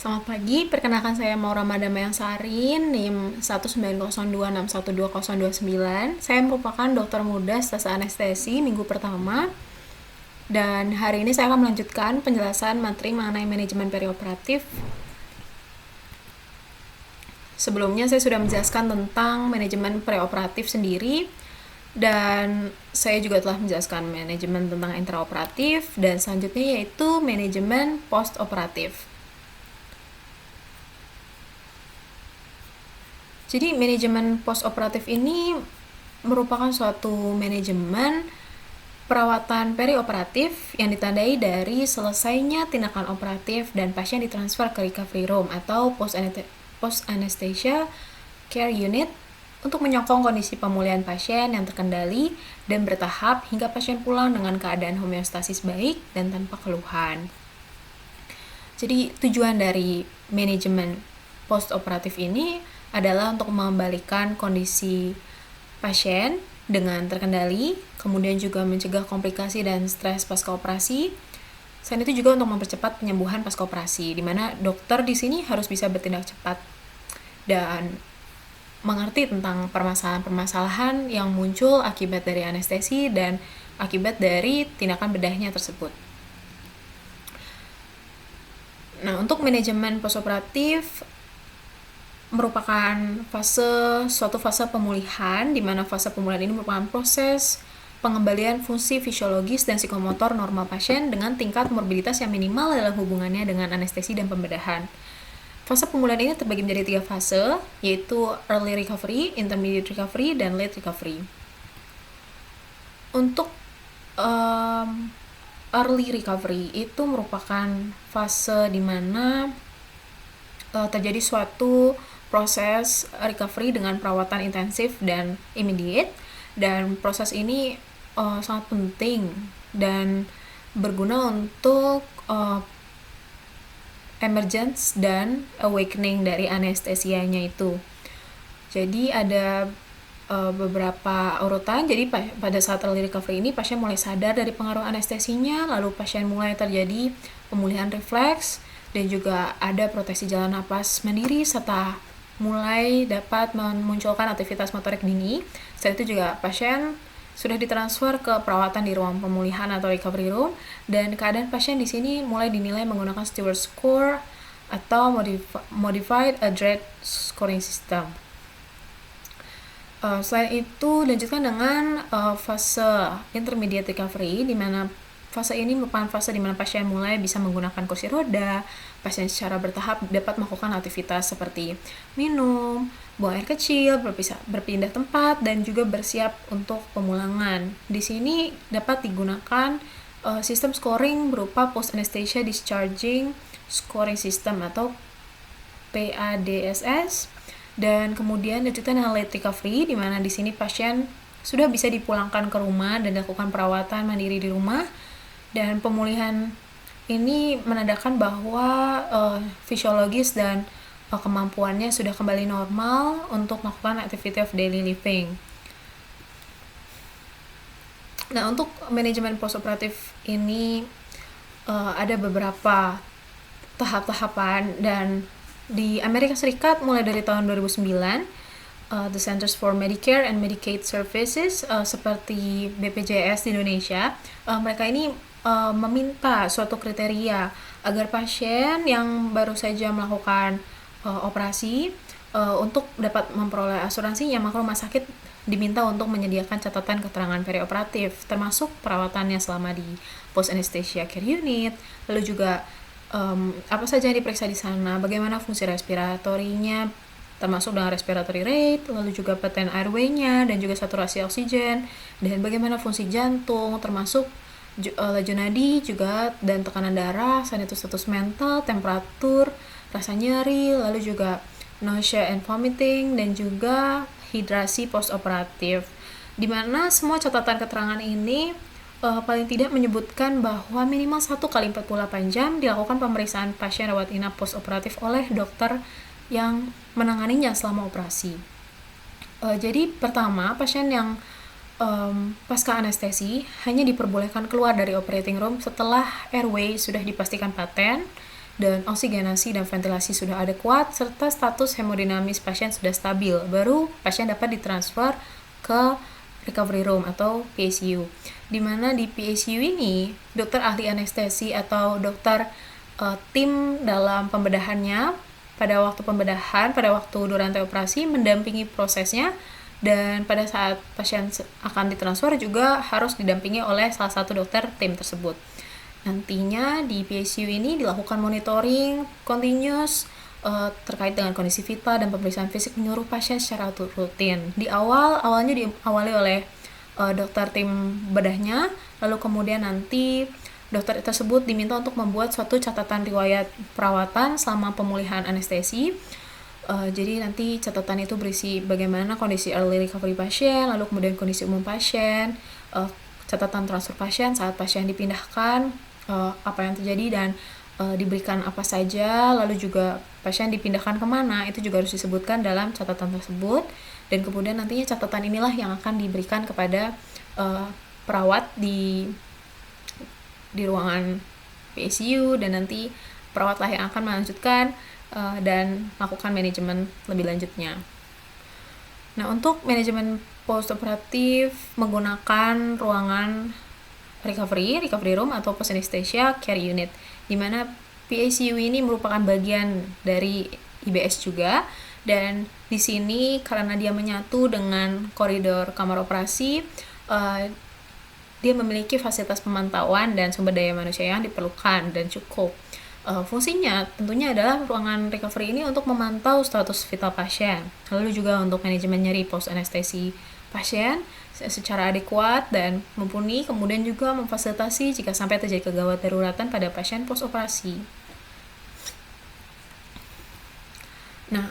Selamat pagi, perkenalkan saya Maura Madamayangsari, NIM 19026120029. Saya merupakan dokter muda stase anestesi minggu pertama. Dan hari ini saya akan melanjutkan penjelasan materi mengenai manajemen perioperatif. Sebelumnya saya sudah menjelaskan tentang manajemen preoperatif sendiri, dan saya juga telah menjelaskan manajemen tentang intraoperatif, dan selanjutnya yaitu manajemen postoperatif. Jadi manajemen postoperatif ini merupakan suatu manajemen perawatan perioperatif yang ditandai dari selesainya tindakan operatif dan pasien ditransfer ke recovery room atau post anesthesia care unit untuk menyokong kondisi pemulihan pasien yang terkendali dan bertahap hingga pasien pulang dengan keadaan homeostasis baik dan tanpa keluhan. Jadi tujuan dari manajemen postoperatif ini adalah untuk mengembalikan kondisi pasien dengan terkendali, kemudian juga mencegah komplikasi dan stres pasca operasi. Selain itu juga untuk mempercepat penyembuhan pasca operasi, di mana dokter di sini harus bisa bertindak cepat dan mengerti tentang permasalahan-permasalahan yang muncul akibat dari anestesi dan akibat dari tindakan bedahnya tersebut. Nah, untuk manajemen postoperatif merupakan suatu fase pemulihan, di mana fase pemulihan ini merupakan proses pengembalian fungsi fisiologis dan psikomotor normal pasien dengan tingkat morbiditas yang minimal dalam hubungannya dengan anestesi dan pembedahan. Fase pemulihan ini terbagi menjadi 3 fase, yaitu early recovery, intermediate recovery, dan late recovery. Untuk early recovery itu merupakan fase di mana terjadi suatu proses recovery dengan perawatan intensif dan immediate, dan proses ini sangat penting dan berguna untuk emergence dan awakening dari anestesianya itu. Jadi ada beberapa urutan. Jadi pada saat early recovery ini pasien mulai sadar dari pengaruh anestesinya, lalu pasien mulai terjadi pemulihan refleks, dan juga ada proteksi jalan napas mandiri serta mulai dapat memunculkan aktivitas motorik dini. Setelah itu juga pasien sudah ditransfer ke perawatan di ruang pemulihan atau recovery room, dan keadaan pasien di sini mulai dinilai menggunakan Stewart score atau modified Adred scoring system. Selain itu lanjutkan dengan fase intermediate recovery, di mana fase ini merupakan fase di mana pasien mulai bisa menggunakan kursi roda. Pasien secara bertahap dapat melakukan aktivitas seperti minum, buang air kecil, berpindah tempat, dan juga bersiap untuk pemulangan. Di sini dapat digunakan sistem scoring berupa post anesthesia discharging scoring system atau PADSS, dan kemudian lanjutkan dengan late recovery, di mana di sini pasien sudah bisa dipulangkan ke rumah dan dilakukan perawatan mandiri di rumah, dan pemulihan ini menandakan bahwa fisiologis dan kemampuannya sudah kembali normal untuk melakukan activity of daily living. Nah, untuk manajemen postoperatif ini ada beberapa tahap-tahapan, dan di Amerika Serikat mulai dari tahun 2009 the Centers for Medicare and Medicaid Services seperti BPJS di Indonesia, mereka ini meminta suatu kriteria agar pasien yang baru saja melakukan operasi untuk dapat memperoleh asuransinya, maka rumah sakit diminta untuk menyediakan catatan keterangan perioperatif, termasuk perawatannya selama di post anesthesia care unit, lalu juga apa saja yang diperiksa di sana, bagaimana fungsi respiratorinya, termasuk dengan respiratory rate, lalu juga pattern airway-nya, dan juga saturasi oksigen, dan bagaimana fungsi jantung, termasuk laju nadi juga, dan tekanan darah, selain itu status mental, temperatur, rasa nyeri, lalu juga nausea and vomiting, dan juga hidrasi postoperatif, di mana semua catatan keterangan ini paling tidak menyebutkan bahwa minimal 1 kali 48 jam dilakukan pemeriksaan pasien rawat inap postoperatif oleh dokter yang menanganinya selama operasi. Jadi pertama, pasien yang pasca anestesi hanya diperbolehkan keluar dari operating room setelah airway sudah dipastikan paten, dan oksigenasi dan ventilasi sudah adekuat, serta status hemodinamis pasien sudah stabil, baru pasien dapat ditransfer ke recovery room atau PICU. Di mana di PICU ini, dokter ahli anestesi atau dokter tim dalam pembedahannya pada waktu pembedahan, pada waktu durante operasi mendampingi prosesnya, dan pada saat pasien akan ditransfer juga harus didampingi oleh salah satu dokter tim tersebut. Nantinya di PICU ini dilakukan monitoring continuous terkait dengan kondisi vital dan pemeriksaan fisik menyeluruh pasien secara rutin. Awalnya diawali oleh dokter tim bedahnya, lalu kemudian nanti dokter tersebut diminta untuk membuat suatu catatan riwayat perawatan selama pemulihan anestesi. Jadi nanti catatan itu berisi bagaimana kondisi early recovery pasien, lalu kemudian kondisi umum pasien, catatan transfer pasien saat pasien dipindahkan, apa yang terjadi dan diberikan apa saja, lalu juga pasien dipindahkan kemana, itu juga harus disebutkan dalam catatan tersebut. Dan kemudian nantinya catatan inilah yang akan diberikan kepada perawat di ruangan PICU, dan nanti perawatlah yang akan melanjutkan dan melakukan manajemen lebih lanjutnya. Nah, untuk manajemen postoperatif menggunakan ruangan recovery room atau post anesthesia care unit, di mana PICU ini merupakan bagian dari IBS juga, dan di sini karena dia menyatu dengan koridor kamar operasi, dia memiliki fasilitas pemantauan dan sumber daya manusia yang diperlukan dan cukup. Fungsinya tentunya adalah ruangan recovery ini untuk memantau status vital pasien, lalu juga untuk manajemen nyeri post anestesi pasien secara adekuat dan mumpuni, kemudian juga memfasilitasi jika sampai terjadi kegawat daruratan pada pasien post operasi. Nah,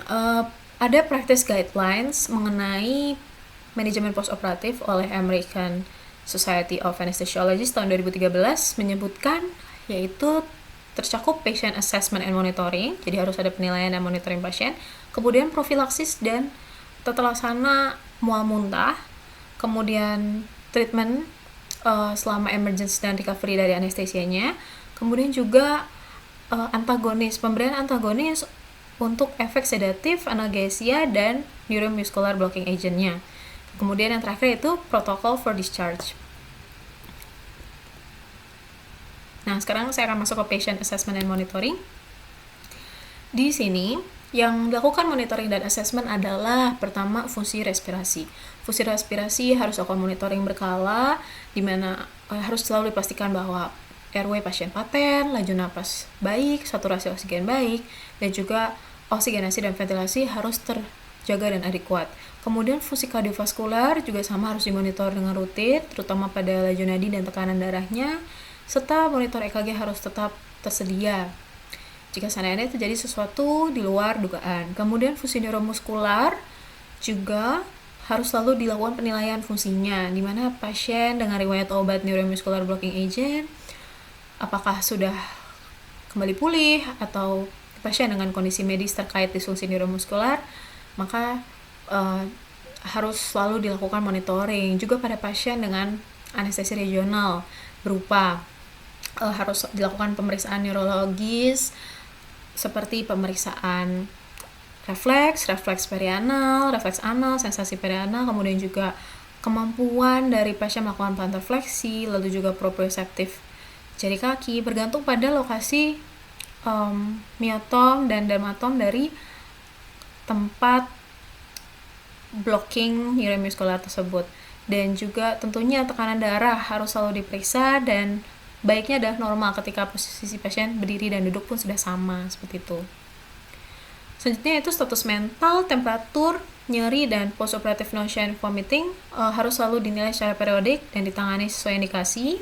ada practice guidelines mengenai manajemen post operatif oleh American Society of Anesthesiologists tahun 2013 menyebutkan, yaitu tercakup patient assessment and monitoring, jadi harus ada penilaian dan monitoring pasien, kemudian profilaksis dan tata laksana mual muntah, kemudian treatment selama emergency dan recovery dari anestesianya, kemudian juga pemberian antagonis untuk efek sedatif, analgesia, dan neuromuscular blocking agent-nya. Kemudian yang terakhir itu protocol for discharge. Nah, sekarang saya akan masuk ke patient assessment and monitoring. Di sini, yang dilakukan monitoring dan assessment adalah pertama fungsi respirasi. Fungsi respirasi harus dilakukan monitoring berkala, di mana harus selalu dipastikan bahwa airway pasien paten, laju napas baik, saturasi oksigen baik, dan juga oksigenasi dan ventilasi harus terjaga dan adekuat. Kemudian fungsi kardiovaskular juga sama harus dimonitor dengan rutin, terutama pada laju nadi dan tekanan darahnya, serta monitor EKG harus tetap tersedia jika seandainya terjadi sesuatu di luar dugaan. Kemudian fungsi neuromuskular juga harus selalu dilakukan penilaian fungsinya, di mana pasien dengan riwayat obat neuromuscular blocking agent, apakah sudah kembali pulih, atau pasien dengan kondisi medis terkait disfungsi neuromuskular, maka harus selalu dilakukan monitoring. Juga pada pasien dengan anestesi regional berupa harus dilakukan pemeriksaan neurologis seperti pemeriksaan refleks perianal, refleks anal, sensasi perianal, kemudian juga kemampuan dari pasien melakukan plantar fleksi, lalu juga proprioceptif jari kaki, bergantung pada lokasi myotom dan dermatom dari tempat blocking neuromuscular tersebut. Dan juga tentunya tekanan darah harus selalu diperiksa, dan baiknya adalah normal ketika posisi pasien berdiri dan duduk pun sudah sama, seperti itu. Selanjutnya itu status mental, temperatur, nyeri, dan postoperative nausea and vomiting harus selalu dinilai secara periodik dan ditangani sesuai indikasi.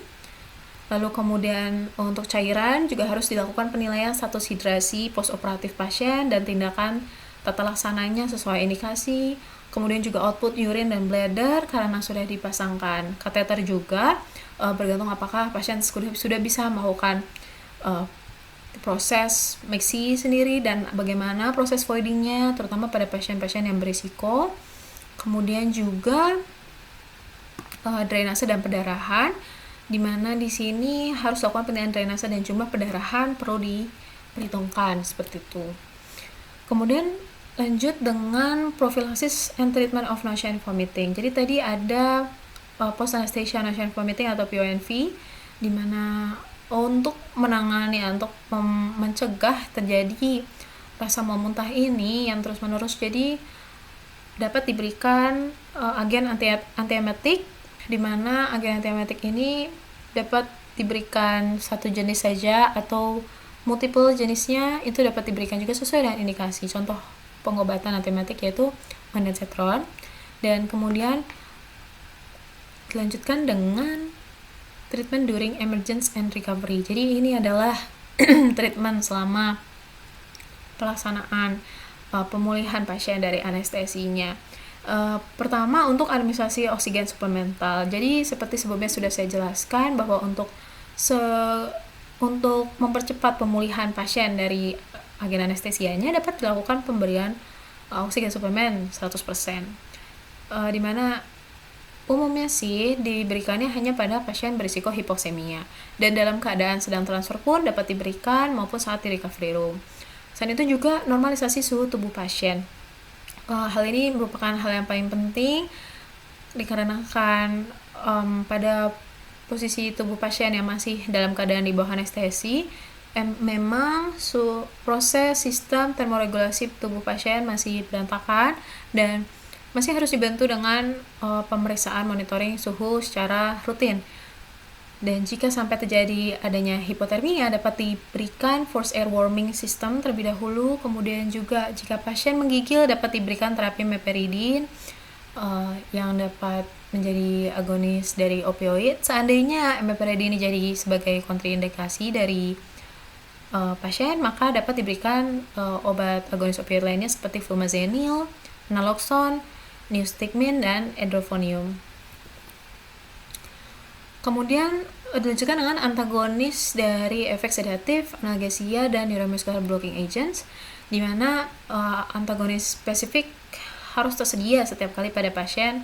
Lalu kemudian untuk cairan juga harus dilakukan penilaian status hidrasi postoperatif pasien dan tindakan tata laksananya sesuai indikasi. Kemudian juga output urine dan bladder karena sudah dipasangkan kateter juga, bergantung apakah pasien sudah bisa melakukan proses mixi sendiri dan bagaimana proses voidingnya, terutama pada pasien-pasien yang berisiko. Kemudian juga drainase dan pendarahan, di mana di sini harus dilakukan penilaian drainase dan jumlah pendarahan perlu diperhitungkan seperti itu. Kemudian lanjut dengan prophylaxis and treatment of nausea and vomiting. Jadi tadi ada post anesthesia nausea and vomiting atau PONV, di mana untuk menangani, untuk mencegah terjadi rasa mau muntah ini yang terus menerus, jadi dapat diberikan agen antiemetik, di mana agen antiemetik ini dapat diberikan satu jenis saja atau multiple jenisnya, itu dapat diberikan juga sesuai dengan indikasi. Contoh pengobatan antiemetik yaitu ondansetron, dan kemudian dilanjutkan dengan treatment during emergence and recovery. Jadi ini adalah treatment selama pelaksanaan pemulihan pasien dari anestesinya. Pertama, untuk administrasi oksigen suplemental. Jadi seperti sebelumnya sudah saya jelaskan bahwa untuk mempercepat pemulihan pasien dari agen anestesianya dapat dilakukan pemberian oksigen suplemen 100%. Di mana umumnya sih diberikannya hanya pada pasien berisiko hipoksemia, dan dalam keadaan sedang transfer pun dapat diberikan maupun saat di recovery room. Selain itu juga normalisasi suhu tubuh pasien. Hal ini merupakan hal yang paling penting dikarenakan pada posisi tubuh pasien yang masih dalam keadaan di bawah anestesi, memang proses sistem termoregulasi tubuh pasien masih berantakan dan masih harus dibantu dengan pemeriksaan monitoring suhu secara rutin. Dan jika sampai terjadi adanya hipotermia, dapat diberikan forced air warming system terlebih dahulu. Kemudian juga jika pasien menggigil, dapat diberikan terapi meperidin yang dapat menjadi agonis dari opioid. Seandainya meperidin ini jadi sebagai kontraindikasi dari pasien, maka dapat diberikan obat agonis opioid lainnya seperti flumazenil, naloxone, neostigmine, dan edrofonium. Kemudian dilanjutkan dengan antagonis dari efek sedatif, analgesia, dan neuromuscular blocking agents, di mana antagonis spesifik harus tersedia setiap kali pada pasien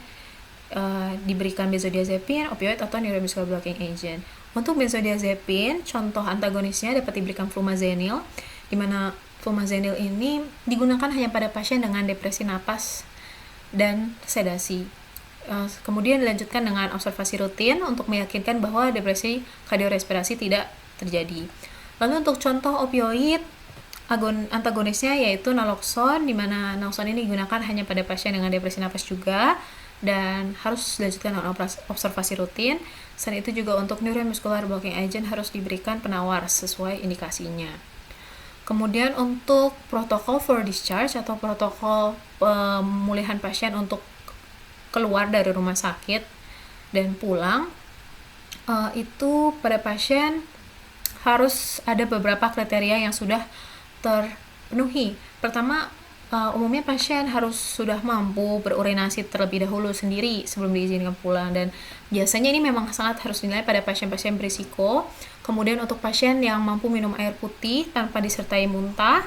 diberikan benzodiazepin, opioid, atau neuromuscular blocking agent. Untuk benzodiazepin, contoh antagonisnya dapat diberikan flumazenil, di mana flumazenil ini digunakan hanya pada pasien dengan depresi napas dan sedasi. Kemudian dilanjutkan dengan observasi rutin untuk meyakinkan bahwa depresi kardiorespirasi tidak terjadi. Lalu untuk contoh opioid, antagonisnya yaitu naloxone, di mana naloxone ini digunakan hanya pada pasien dengan depresi napas juga dan harus dilanjutkan dengan observasi rutin. Selain itu juga untuk neuromuscular blocking agent harus diberikan penawar sesuai indikasinya. Kemudian untuk protokol for discharge atau protokol pemulihan pasien untuk keluar dari rumah sakit dan pulang, itu pada pasien harus ada beberapa kriteria yang sudah terpenuhi. Pertama, umumnya pasien harus sudah mampu berurinasi terlebih dahulu sendiri sebelum diizinkan pulang, dan biasanya ini memang sangat harus dinilai pada pasien-pasien berisiko. Kemudian untuk pasien yang mampu minum air putih tanpa disertai muntah,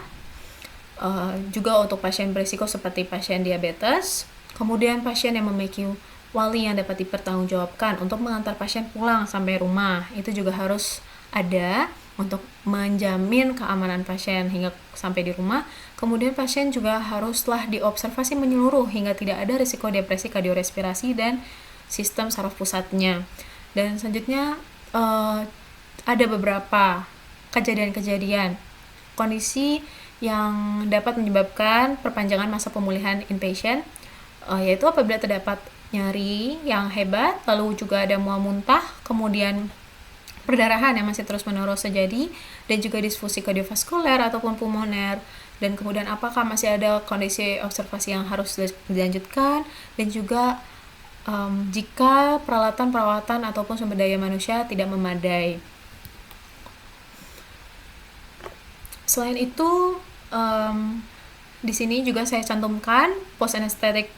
juga untuk pasien berisiko seperti pasien diabetes. Kemudian pasien yang memiliki wali yang dapat dipertanggungjawabkan untuk mengantar pasien pulang sampai rumah, itu juga harus ada untuk menjamin keamanan pasien hingga sampai di rumah. Kemudian pasien juga haruslah diobservasi menyeluruh hingga tidak ada risiko depresi kardiorespirasi dan sistem saraf pusatnya. Dan selanjutnya ada beberapa kejadian-kejadian kondisi yang dapat menyebabkan perpanjangan masa pemulihan inpatient, yaitu apabila terdapat nyeri yang hebat, lalu juga ada mual muntah, kemudian perdarahan yang masih terus-menerus terjadi, dan juga disfusi kardiovaskuler ataupun pulmoner, dan kemudian apakah masih ada kondisi observasi yang harus dilanjutkan, dan juga jika peralatan ataupun sumber daya manusia tidak memadai. Selain itu, di sini juga saya cantumkan post anesthetic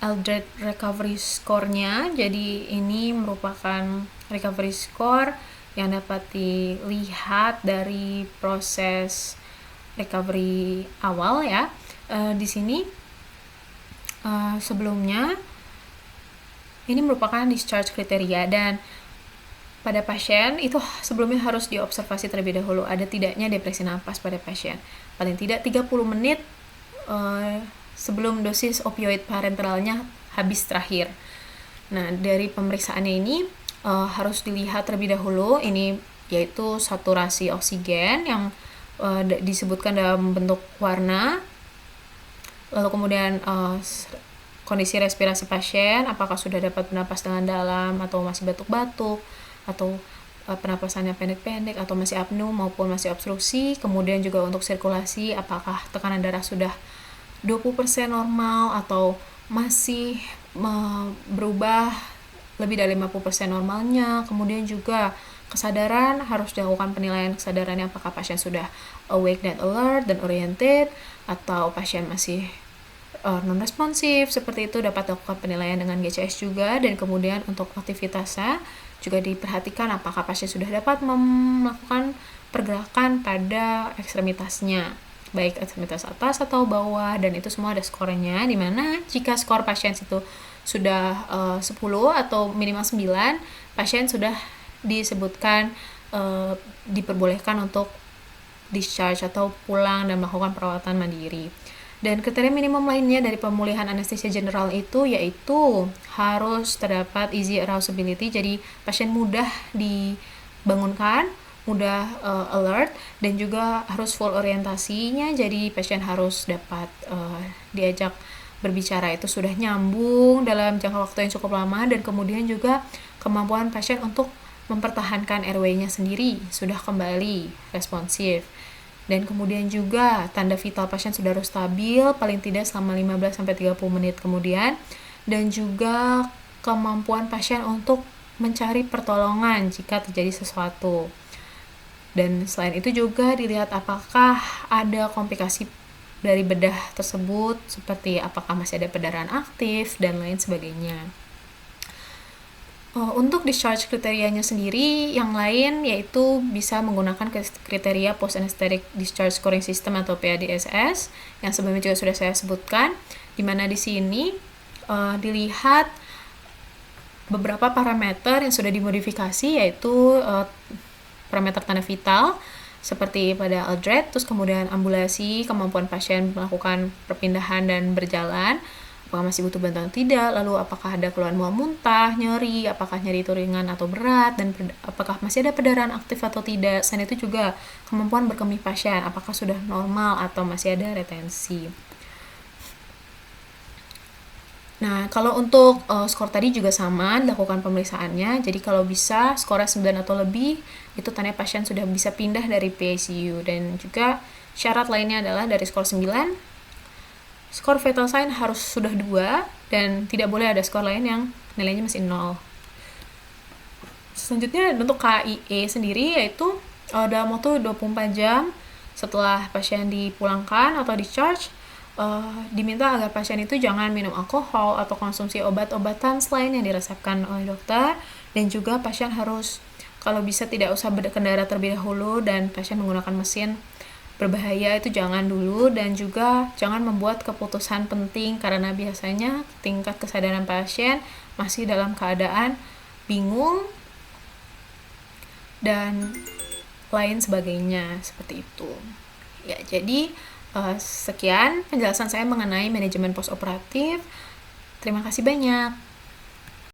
Aldred recovery score-nya. Jadi ini merupakan recovery score yang dapat dilihat dari proses recovery awal ya. Di sini sebelumnya ini merupakan discharge kriteria, dan pada pasien itu sebelumnya harus diobservasi terlebih dahulu ada tidaknya depresi napas pada pasien. Paling tidak 30 menit sebelum dosis opioid parenteralnya habis terakhir. Nah, dari pemeriksaannya ini harus dilihat terlebih dahulu, ini yaitu saturasi oksigen yang disebutkan dalam bentuk warna, lalu kemudian kondisi respirasi pasien, apakah sudah dapat bernapas dengan dalam atau masih batuk-batuk, atau penapasannya pendek-pendek atau masih apnu maupun masih obstruksi. Kemudian juga untuk sirkulasi, apakah tekanan darah sudah 20% normal atau masih berubah lebih dari 50% normalnya. Kemudian juga kesadaran, harus dilakukan penilaian kesadarannya, apakah pasien sudah awake dan alert dan oriented atau pasien masih non-responsif. Seperti itu dapat dilakukan penilaian dengan GCS juga. Dan kemudian untuk aktivitasnya juga diperhatikan apakah pasien sudah dapat melakukan pergerakan pada ekstremitasnya, baik ekstremitas atas atau bawah, dan itu semua ada skornya, dimana jika skor pasien itu sudah 10 atau minimal 9, pasien sudah disebutkan diperbolehkan untuk discharge atau pulang dan melakukan perawatan mandiri. Dan kriteria minimum lainnya dari pemulihan anestesia general itu yaitu harus terdapat easy arousability, jadi pasien mudah dibangunkan, mudah alert, dan juga harus full orientasinya, jadi pasien harus dapat diajak berbicara itu sudah nyambung dalam jangka waktu yang cukup lama, dan kemudian juga kemampuan pasien untuk mempertahankan airway-nya sendiri sudah kembali responsif. Dan kemudian juga tanda vital pasien sudah harus stabil paling tidak selama 15-30 menit kemudian, dan juga kemampuan pasien untuk mencari pertolongan jika terjadi sesuatu. Dan selain itu juga dilihat apakah ada komplikasi dari bedah tersebut, seperti apakah masih ada perdarahan aktif dan lain sebagainya. Untuk discharge kriterianya sendiri yang lain yaitu bisa menggunakan kriteria Post Anesthetic Discharge Scoring System atau PADSS yang sebelumnya juga sudah saya sebutkan, di mana di sini dilihat beberapa parameter yang sudah dimodifikasi, yaitu parameter tanda vital seperti pada Aldred, terus kemudian ambulasi, kemampuan pasien melakukan perpindahan dan berjalan, apakah masih butuh bantuan tidak, lalu apakah ada keluhan mual muntah, nyeri, apakah nyeri itu ringan atau berat, dan apakah masih ada perdarahan aktif atau tidak. Selain itu juga kemampuan berkemih pasien, apakah sudah normal atau masih ada retensi. Nah, kalau untuk skor tadi juga sama, dilakukan pemeriksaannya. Jadi kalau bisa skornya 9 atau lebih, itu tanda pasien sudah bisa pindah dari PICU. Dan juga syarat lainnya adalah dari skor 9, skor vital sign harus sudah 2, dan tidak boleh ada skor lain yang nilainya masih 0. Selanjutnya untuk KIE sendiri yaitu dalam waktu 24 jam setelah pasien dipulangkan atau discharge, diminta agar pasien itu jangan minum alkohol atau konsumsi obat-obatan selain yang diresepkan oleh dokter, dan juga pasien harus kalau bisa tidak usah berkendara terlebih dahulu, dan pasien menggunakan mesin berbahaya itu jangan dulu, dan juga jangan membuat keputusan penting karena biasanya tingkat kesadaran pasien masih dalam keadaan bingung dan lain sebagainya seperti itu. Ya, jadi sekian penjelasan saya mengenai manajemen postoperatif. Terima kasih banyak.